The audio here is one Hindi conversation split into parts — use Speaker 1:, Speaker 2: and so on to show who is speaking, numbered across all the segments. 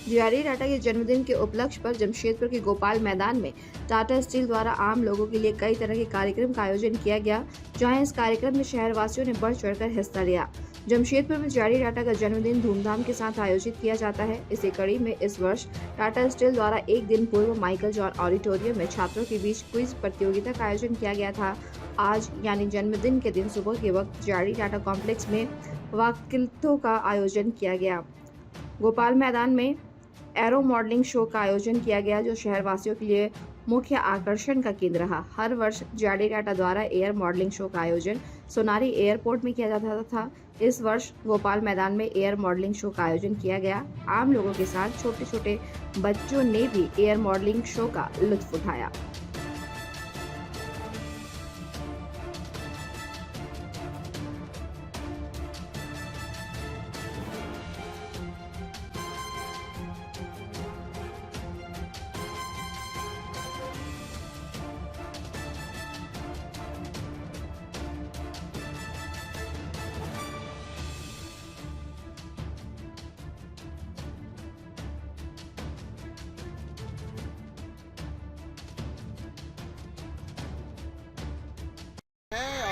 Speaker 1: जेआरडी टाटा के जन्मदिन के उपलक्ष्य पर जमशेदपुर के गोपाल मैदान में टाटा स्टील द्वारा आम लोगों के लिए कई तरह के कार्यक्रम का आयोजन किया गया, जहां इस कार्यक्रम में शहरवासियों ने बढ़ चढ़कर हिस्सा लिया। जमशेदपुर में जेआरडी टाटा का जन्मदिन धूमधाम के साथ आयोजित किया जाता है। इसी कड़ी में इस वर्ष टाटा स्टील द्वारा एक दिन पूर्व माइकल जॉन ऑडिटोरियम में छात्रों के बीच क्विज प्रतियोगिता का आयोजन किया गया था। आज यानी जन्मदिन के दिन सुबह के वक्त जेआरडी टाटा कॉम्प्लेक्स में वाक्यत्थों का आयोजन किया गया। गोपाल मैदान में एरो मॉडलिंग शो का आयोजन किया गया, जो शहरवासियों के लिए मुख्य आकर्षण का केंद्र रहा। हर वर्ष जेआरडी टाटा द्वारा एयर मॉडलिंग शो का आयोजन सोनारी एयरपोर्ट में किया जाता था। इस वर्ष गोपाल मैदान में एयर मॉडलिंग शो का आयोजन किया गया। आम लोगों के साथ छोटे छोटे बच्चों ने भी एयर मॉडलिंग शो का लुत्फ उठाया।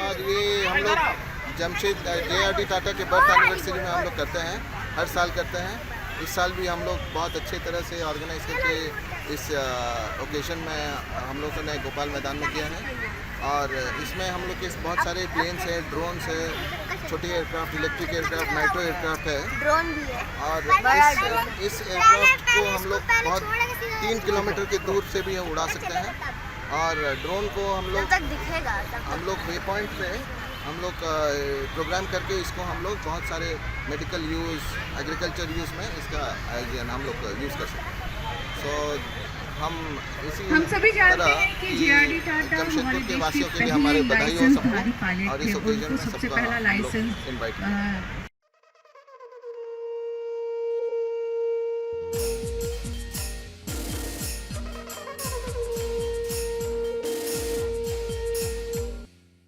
Speaker 2: और ये हम लोग जमशेद जेआरडी टाटा के बर्थ एनिवर्सरी में हम लोग करते हैं, हर साल करते हैं। इस साल भी हम लोग बहुत अच्छे तरह से ऑर्गेनाइज करके इस ओकेशन में हम लोगों ने गोपाल मैदान में किया है। और इसमें हम लोग के बहुत सारे प्लेन्स हैं, ड्रोन्स है, छोटे aircraft, electric aircraft, nitro aircraft है,
Speaker 3: ड्रोन भी है।
Speaker 2: और इस एयरक्राफ्ट को हम लोग बहुत 3 किलोमीटर की दूर से भी उड़ा सकते हैं। और ड्रोन को हम लोग वे पॉइंट पे हम लोग प्रोग्राम करके इसको हम लोग बहुत सारे मेडिकल यूज़, एग्रीकल्चर यूज़ में इसका हम लोग यूज़ कर सकते हैं। सो हम
Speaker 4: सभी जानते हैं कि जेआरडी टाटा
Speaker 2: जमशेदपुर के वासियों के लिए हमारे बधाई हो सबको, और इस ओकेजन में
Speaker 4: सबसे
Speaker 2: सबका
Speaker 4: पहला
Speaker 2: हम लोग
Speaker 4: लाइसेंस
Speaker 2: इनवाइट